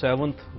7th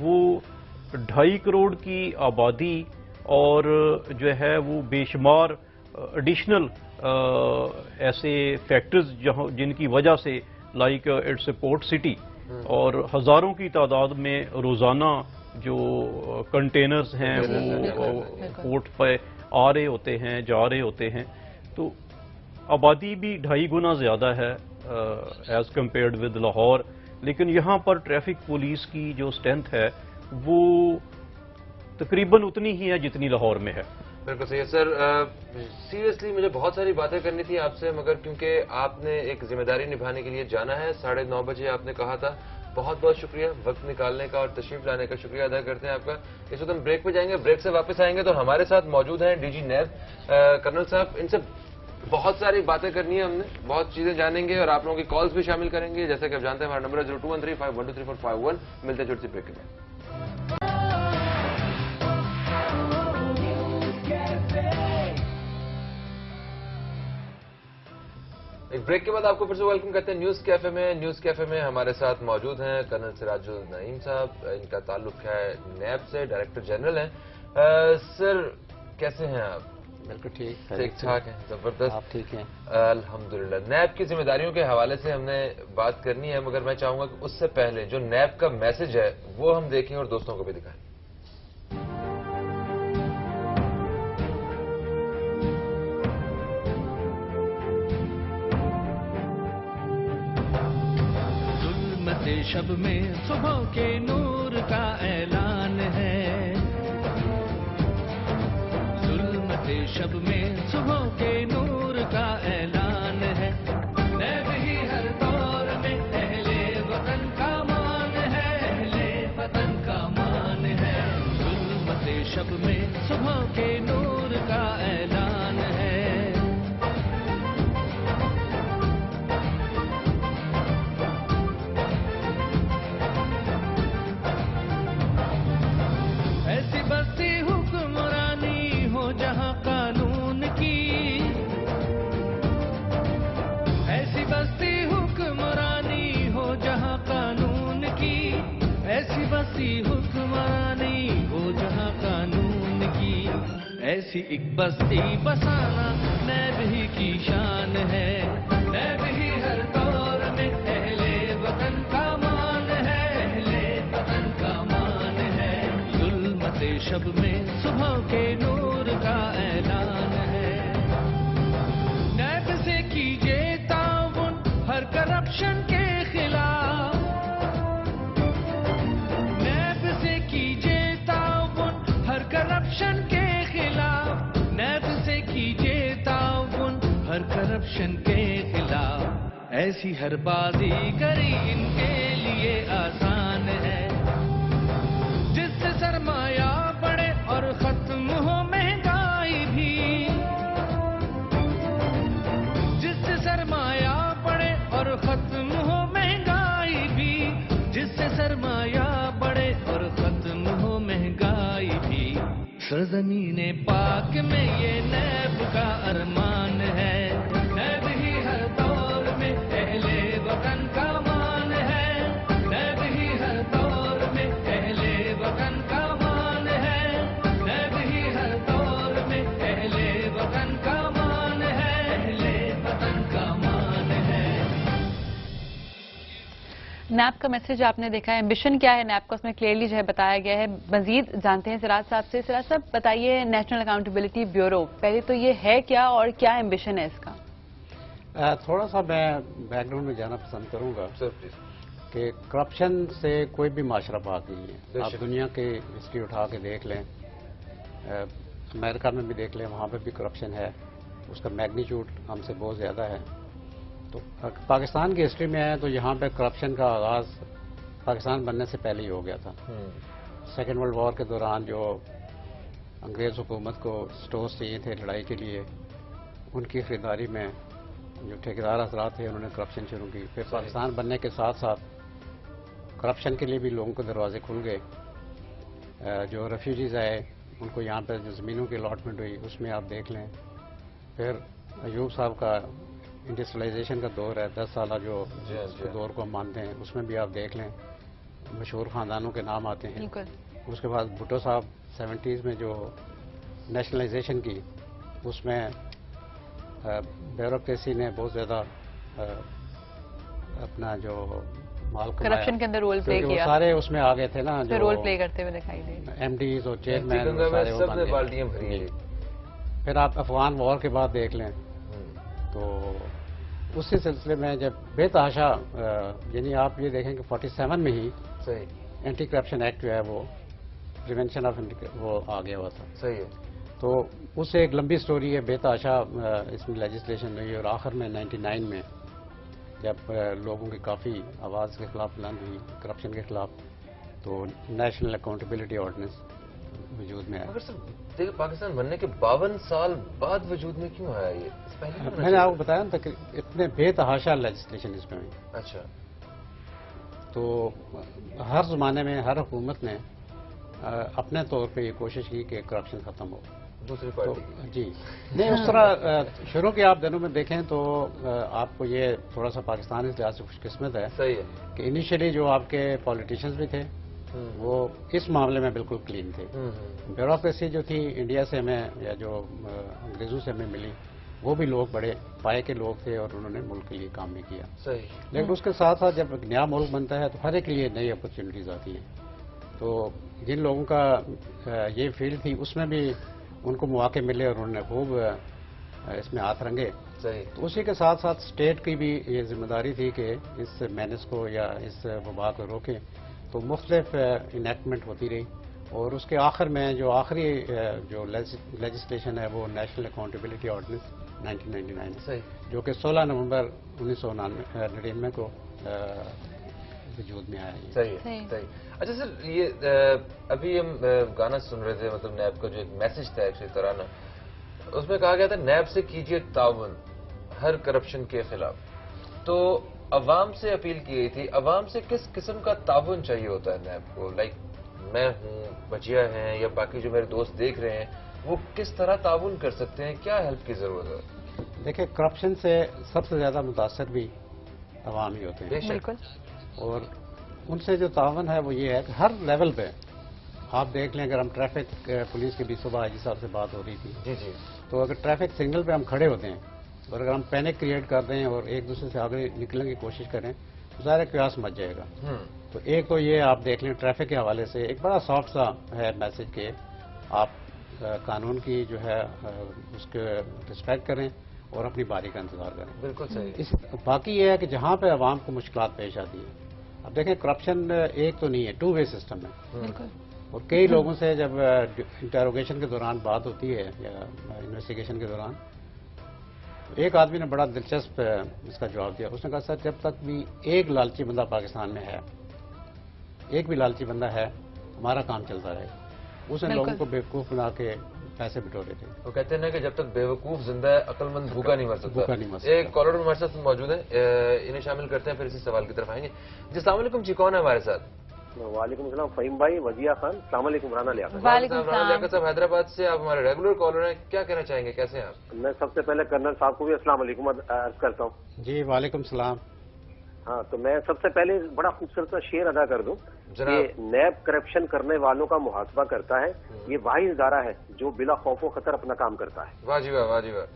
وہ 2.5 کروڑ کی آبادی اور جو ہے وہ بے شمار ایڈیشنل ایسے فیکٹرز جن کی وجہ سے like it's a port city اور ہزاروں کی تعداد میں روزانہ جو کنٹینرز ہیں وہ پورٹ پہ آ رہے ہوتے ہیں جا رہے ہوتے ہیں، تو آبادی بھی 2.5 گنا زیادہ ہے ایز کمپیئرڈ ود لاہور، لیکن یہاں پر ٹریفک پولیس کی جو اسٹرینتھ ہے وہ تقریباً اتنی ہی ہے جتنی لاہور میں ہے. بالکل صحیح ہے سر. سیریسلی مجھے بہت ساری باتیں کرنی تھی آپ سے، مگر کیونکہ آپ نے ایک ذمہ داری نبھانے کے لیے جانا ہے، 9:30 بجے آپ نے کہا تھا. بہت بہت شکریہ وقت نکالنے کا اور تشریف لانے کا، شکریہ ادا کرتے ہیں آپ کا. اس وقت ہم بریک پہ جائیں گے، بریک سے واپس آئیں گے تو ہمارے ساتھ موجود ہیں ڈی جی نیب کرنل صاحب. ان سے بہت ساری باتیں کرنی ہے، ہم نے بہت چیزیں جانیں گے اور آپ لوگوں کی کالز بھی شامل کریں گے. جیسا کہ آپ جانتے ہیں ہمارا نمبر ہے 021351234551. ملتے ہیں چھوٹی سی بریک کے بعد. ایک بریک کے بعد آپ کو پھر سے ویلکم کرتے ہیں نیوز کیفے میں. نیوز کیفے میں ہمارے ساتھ موجود ہیں کرنل سراج النعیم صاحب. ان کا تعلق ہے نیب سے، ڈائریکٹر جنرل ہیں. سر کیسے ہیں آپ؟ بالکل ٹھیک ٹھاک ہیں، زبردست. آپ ٹھیک ہیں؟ الحمدللہ. نیب کی ذمہ داریوں کے حوالے سے ہم نے بات کرنی ہے، مگر میں چاہوں گا کہ اس سے پہلے جو نیب کا میسج ہے وہ ہم دیکھیں اور دوستوں کو بھی دکھائیں. شب میں صبح کے نور کا اعلان ہے، ظلمت شب میں صبح کے نور کا اعلان ہے. نیب ہی ہر دور میں اہل وطن کا مان ہے، اہل وطن کا مان ہے. ظلمت شب میں صبح کے نور کا اعلان ہے. حکمرانی ہو جہاں قانون کی، ایسی ایک بستی بسانا نیب ہی کی شان ہے. نیب ہی ہر دور میں اہل وطن کا مان ہے، اہل وطن کا مان ہے. ظلمت شب میں صبح کے نور کا اعلان ہے. نیب سے کیجیے تعاون ہر کرپشن کے خلاف، کرپشن کے خلاف. نیب سے کیجیے تعاون ہر کرپشن کے خلاف. ایسی ہر بازی کری ان کے لیے آسان ہے، جس سے سرمایہ بڑھے اور ختم ہو مہنگائی بھی. جس سے سرمایہ بڑھے اور ختم ہو مہنگائی بھی، جس سے سرمایہ بڑھے اور ختم ہو مہنگائی بھی. سرزمین پاک میں یہ نیب کا ارمان ہے. نیب ہی ہر دور میں اہل وطن کا مان ہے، نیب ہی ہر دور میں اہل وطن کا مان ہے، نیب ہی ہر دور میں اہل وطن کا مان ہے، اہل وطن کا مان ہے. نیب کا میسج آپ نے دیکھا ہے، ایمبیشن کیا ہے نیب کا اس میں کلیئرلی جو ہے بتایا گیا ہے. مزید جانتے ہیں سراج صاحب سے. سراج صاحب بتائیے، نیشنل اکاؤنٹیبلٹی بیورو پہلے تو یہ ہے کیا اور کیا ایمبیشن ہے اس کا؟ تھوڑا سا میں بیک گراؤنڈ میں جانا پسند کروں گا کہ کرپشن سے کوئی بھی معاشرہ پاک نہیں ہے. آپ دنیا کی ہسٹری اٹھا کے دیکھ لیں، امریکہ میں بھی دیکھ لیں، وہاں پہ بھی کرپشن ہے. اس کا میگنیچیوڈ ہم سے بہت زیادہ ہے. تو پاکستان کی ہسٹری میں ہے تو یہاں پہ کرپشن کا آغاز پاکستان بننے سے پہلے ہی ہو گیا تھا. سیکنڈ ورلڈ وار کے دوران جو انگریز حکومت کو سٹورز چاہیے تھے لڑائی کے لیے، ان کی خریداری میں جو ٹھیکیدار حضرات تھے انہوں نے کرپشن شروع کی. پھر پاکستان بننے کے ساتھ ساتھ کرپشن کے لیے بھی لوگوں کے دروازے کھل گئے. جو ریفیوجیز آئے ان کو یہاں پہ جو زمینوں کی الاٹمنٹ ہوئی اس میں آپ دیکھ لیں. پھر ایوب صاحب کا انڈسٹریلائزیشن کا دور ہے، 10 سالہ جو دور کو ہم مانتے ہیں، اس میں بھی آپ دیکھ لیں مشہور خاندانوں کے نام آتے ہیں. اس کے بعد بھٹو صاحب 70s میں جو نیشنلائزیشن کی اس میں بیوروکریسی نے بہت زیادہ اپنا جو مال کرپشن کے اندر رول پلے کیا. سارے اس میں آ گئے تھے نا جو رول پلے کرتے ہوئے دکھائی دے. ایم ڈیز اور چیئرمین. پھر آپ افغان وار کے بعد دیکھ لیں تو اسی سلسلے میں جب بے تحاشا یعنی آپ یہ دیکھیں کہ 47 میں ہی اینٹی کرپشن ایکٹ جو ہے وہ پریونشن آف وہ آ گیا ہوا تھا. صحیح ہے. تو اس سے ایک لمبی سٹوری ہے. بے تحاشا اس میں لیجسلیشن ہوئی اور آخر میں 99 میں جب لوگوں کی کافی آواز کے خلاف بلند ہوئی کرپشن کے خلاف تو نیشنل اکاؤنٹیبلٹی آرڈیننس وجود میں آیا. اگر سر دیکھیں پاکستان بننے کے 52 سال بعد وجود میں کیوں آیا یہ؟ میں نے آپ کو بتایا نا کہ اتنے بے تحاشا لیجسلیشن اس میں ہوئی. اچھا. تو ہر زمانے میں ہر حکومت نے اپنے طور پہ یہ کوشش کی کہ کرپشن ختم ہو. دوسری پارٹی جی نہیں اس طرح شروع کے آپ دنوں میں دیکھیں تو آپ کو یہ تھوڑا سا پاکستان اس لحاظ سے خوش قسمت ہے. صحیح ہے کہ انیشلی جو آپ کے پالیٹیشنز بھی تھے وہ اس معاملے میں بالکل کلین تھے. بیوروکریسی جو تھی انڈیا سے ہمیں یا جو انگریزوں سے ہمیں ملی وہ بھی لوگ بڑے پائے کے لوگ تھے اور انہوں نے ملک کے لیے کام بھی کیا. صحیح. لیکن اس کے ساتھ ساتھ جب ایک نیا ملک بنتا ہے تو ہر ایک لیے نئی اپرچونیٹیز آتی ہیں. تو جن لوگوں کا یہ فیلڈ تھی اس میں بھی ان کو مواقع ملے اور انہوں نے خوب اس میں ہاتھ رنگے. صحیح. تو اسی کے ساتھ ساتھ اسٹیٹ کی بھی یہ ذمہ داری تھی کہ اس مینس کو یا اس وبا کو روکیں. تو مختلف انیکٹمنٹ ہوتی رہی اور اس کے آخر میں جو آخری جو لیجسلیشن ہے وہ نیشنل اکاؤنٹیبلٹی آرڈیننس 1999 جو کہ 16 نومبر 1999 کو وجود میں آیا. صحیح صحیح. اچھا سر یہ ابھی ہم گانا سن رہے تھے مطلب نیب کا جو ایک میسج تھا ایک ترانہ اس میں کہا گیا تھا نیب سے کیجیے تعاون ہر کرپشن کے خلاف. تو عوام سے اپیل کی گئی تھی. عوام سے کس قسم کا تعاون چاہیے ہوتا ہے نیب کو؟ لائک میں ہوں بچیا ہیں یا باقی جو میرے دوست دیکھ رہے ہیں وہ کس طرح تعاون کر سکتے ہیں؟ کیا ہیلپ کی ضرورت ہے؟ دیکھیں کرپشن سے سب سے زیادہ متاثر بھی عوام ہی ہوتے ہیں. بالکل. اور ان سے جو تعاون ہے وہ یہ ہے کہ ہر لیول پہ آپ دیکھ لیں. اگر ہم ٹریفک پولیس کے بھی صبح آئی جی صاحب سے بات ہو رہی تھی جی جی تو اگر ٹریفک سگنل پہ ہم کھڑے ہوتے ہیں اور اگر ہم پینک کریٹ کر دیں اور ایک دوسرے سے آگے نکلنے کی کوشش کریں تو ظاہر قیاس مچ جائے گا. تو ایک تو یہ آپ دیکھ لیں ٹریفک کے حوالے سے ایک بڑا سافٹ سا ہے میسج کہ آپ قانون کی جو ہے اس کے رسپیکٹ کریں اور اپنی باری کا انتظار کریں. بالکل صحیح. باقی یہ ہے کہ جہاں پہ عوام کو مشکلات پیش آتی ہیں اب دیکھیں کرپشن ایک تو نہیں ہے 2 وے سسٹم ہے. اور کئی لوگوں سے جب انٹروگیشن کے دوران بات ہوتی ہے یا انویسٹیگیشن کے دوران ایک آدمی نے بڑا دلچسپ اس کا جواب دیا. اس نے کہا سر جب تک بھی ایک لالچی بندہ پاکستان میں ہے ایک بھی لالچی بندہ ہے ہمارا کام چلتا رہے گا. اس نے لوگوں کو بیوقوف بنا کے پیسے بٹورے تھے. وہ کہتے ہیں کہ جب تک بیوقوف زندہ ہے عقل مند بھوکا نہیں مر سکتا. ایک کالر ہمارے ساتھ موجود ہے انہیں شامل کرتے ہیں پھر اسی سوال کی طرف آئیں گے. جی السلام علیکم. جی کون ہے ہمارے ساتھ؟ وعلیکم السلام فہیم بھائی. وزیہ خان. السلام علیکم. رانا لیاقت. رانا لیاقت صاحب حیدرآباد سے آپ ہمارے ریگولر کالر ہیں. کیا کہنا چاہیں گے؟ کیسے ہیں آپ؟ میں سب سے پہلے کرنل صاحب کو بھی السلام علیکم عرض کرتا ہوں. جی وعلیکم السلام. ہاں تو میں سب سے پہلے بڑا خوبصورت شعر ادا کر دوں کہ نیب کرپشن کرنے والوں کا محاسبہ کرتا ہے. یہ واحد ادارہ ہے جو بلا خوف و خطر اپنا کام کرتا ہے. واہ جی واہ واہ جی واہ.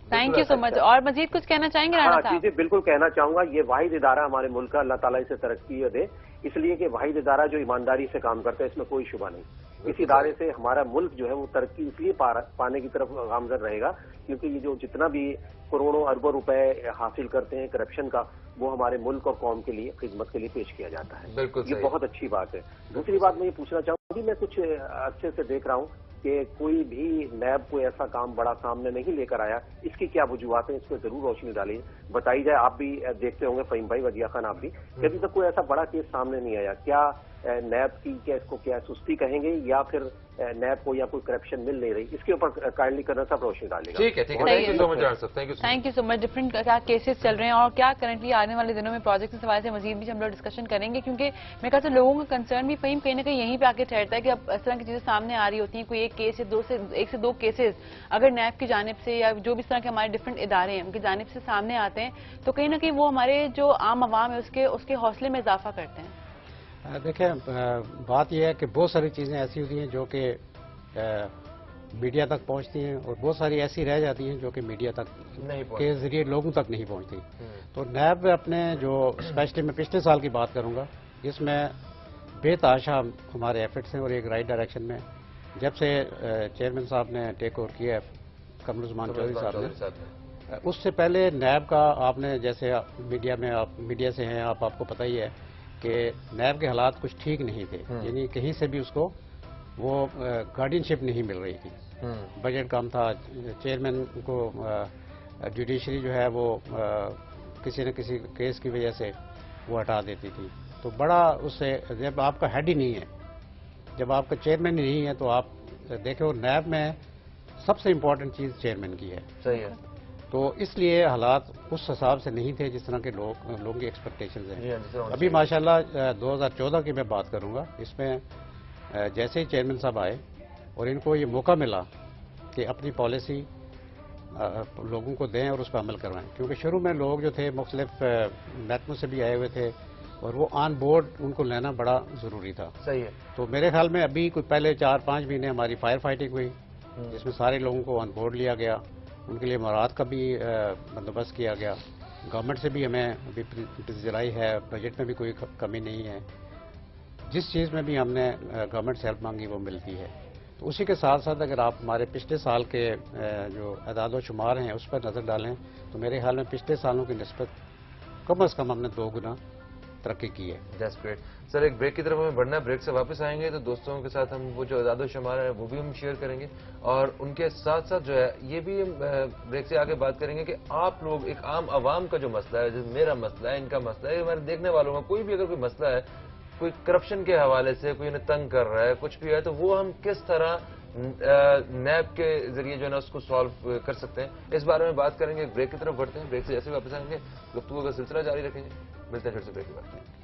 تھینک یو سو مچ. اور مزید کچھ کہنا چاہیں گے؟ ہاں جی جی بالکل کہنا چاہوں گا. یہ واحد ادارہ ہمارے ملک کا اللہ تعالیٰ اسے ترقی دے اس لیے کہ واحد ادارہ جو ایمانداری سے کام کرتا ہے اس میں کوئی شبہ نہیں. اس ادارے سے ہمارا ملک جو ہے وہ ترقی اس لیے پانے کی طرف گامزن رہے گا کیونکہ یہ جو جتنا بھی کروڑوں اربوں روپے حاصل کرتے ہیں کرپشن کا وہ ہمارے ملک اور قوم کے لیے خدمت کے لیے پیش کیا جاتا ہے. بالکل یہ بہت اچھی بات ہے. دوسری بات میں یہ پوچھنا چاہوں گی میں کچھ عرصے سے دیکھ رہا ہوں کہ کوئی بھی نیب کوئی ایسا کام بڑا سامنے نہیں لے کر آیا. اس کی کیا وجوہات ہیں اس پہ ضرور روشنی ڈالی بتائی جائے. آپ بھی دیکھتے ہوں گے فہیم بھائی وزیہ خان آپ بھی کہ ابھی تک کوئی ایسا بڑا کیس سامنے نہیں آیا. کیا نیب کی کیا اس کو کیا سستی کہیں گے یا پھر نیب کو یا کوئی کرپشن مل نہیں رہی؟ اس کے اوپر کائنڈلی کرنا سب روشنی ڈالے گا. ٹھیک ہے thank you so much. Different کیا کیسز چل رہے ہیں اور کیا کرنٹلی آنے والے دنوں میں پروجیکٹ کے حوالے سے مزید بھی ہم لوگ ڈسکشن کریں گے کیونکہ میرے خیال سے لوگوں کا کنسرن بھی فہیم کہیں نہ کہیں یہیں پہ آ کے ٹھہرتا ہے کہ اب اس طرح کی چیزیں سامنے آ رہی ہوتی ہیں. کوئی ایک کیس یا ایک سے دو کیسز اگر نیب کی جانب سے یا جو بھی اس طرح کے ہمارے ڈفرنٹ ادارے ہیں ان کی جانب سے سامنے آتے ہیں تو کہیں نہ کہیں وہ ہمارے جو عام عوام ہے اس کے حوصلے میں اضافہ کرتے ہیں. دیکھیں بات یہ ہے کہ بہت ساری چیزیں ایسی ہوتی ہیں جو کہ میڈیا تک پہنچتی ہیں اور بہت ساری ایسی رہ جاتی ہیں جو کہ میڈیا تک کے ذریعے لوگوں تک نہیں پہنچتی. تو نیب اپنے جو اسپیشلی میں پچھلے سال کی بات کروں گا، اس میں بے تحاشا ہمارے ایفرٹس ہیں اور ایک رائٹ ڈائریکشن میں جب سے چیئرمین صاحب نے ٹیک اوور کیا ہے قمر الزمان چودھری صاحب نے. اس سے پہلے نیب کا آپ نے جیسے میڈیا میں آپ میڈیا سے ہیں آپ کو پتہ ہی ہے کہ نیب کے حالات کچھ ٹھیک نہیں تھے. یعنی کہیں سے بھی اس کو وہ گارڈین شپ نہیں مل رہی تھی. بجٹ کم تھا. چیئرمین کو جوڈیشری جو ہے وہ کسی نہ کسی کیس کی وجہ سے وہ ہٹا دیتی تھی. تو بڑا اس سے جب آپ کا ہیڈ ہی نہیں ہے، جب آپ کا چیئرمین ہی نہیں ہے تو آپ دیکھو نیب میں سب سے امپورٹنٹ چیز چیئرمین کی ہے. صحیح ہے. تو اس لیے حالات اس حساب سے نہیں تھے جس طرح کے لوگوں کی ایکسپیکٹیشنز ہیں. ابھی ماشاءاللہ 2014 کی میں بات کروں گا، اس میں جیسے ہی چیئرمین صاحب آئے اور ان کو یہ موقع ملا کہ اپنی پالیسی لوگوں کو دیں اور اس پہ عمل کروائیں، کیونکہ شروع میں لوگ جو تھے مختلف محکموں سے بھی آئے ہوئے تھے اور وہ آن بورڈ ان کو لینا بڑا ضروری تھا. صحیح ہے. تو میرے خیال میں ابھی کوئی پہلے 4-5 مہینے ہماری فائر فائٹنگ ہوئی جس میں سارے لوگوں کو آن بورڈ لیا گیا، ان کے لیے مراد کا بھی بندوبست کیا گیا. گورنمنٹ سے بھی ہمیں ابھی پذیرائی ہے، بجٹ میں بھی کوئی کمی نہیں ہے. جس چیز میں بھی ہم نے گورنمنٹ سے ہیلپ مانگی وہ ملتی ہے. تو اسی کے ساتھ ساتھ اگر آپ ہمارے پچھلے سال کے جو اعداد و شمار ہیں اس پر نظر ڈالیں تو میرے خیال میں پچھلے سالوں کی نسبت کم از کم ہم نے 2 گنا ترقی کی ہے. That's great. سر ایک بریک کی طرف ہمیں بڑھنا ہے. بریک سے واپس آئیں گے تو دوستوں کے ساتھ ہم وہ جو اعداد و شمار ہے وہ بھی ہم شیئر کریں گے اور ان کے ساتھ ساتھ جو ہے یہ بھی بریک سے آگے بات کریں گے کہ آپ لوگ ایک عام عوام کا جو مسئلہ ہے، جیسے میرا مسئلہ ہے، ان کا مسئلہ ہے، ہمارے دیکھنے والوں کا کوئی بھی اگر کوئی مسئلہ ہے، کوئی کرپشن کے حوالے سے کوئی انہیں تنگ کر رہا ہے، کچھ بھی ہے، تو وہ ہم کس طرح نیب کے ذریعے جو ہے نا اس کو سالو کر سکتے ہیں، اس بارے میں بات کریں گے. ایک بریک کی طرف بڑھتے ہیں. بریک سے جیسے واپس آئیں گے گفتگو کا سلسلہ جاری رکھیں گے. ملتے ہیں پھر سے بریک کے بعد.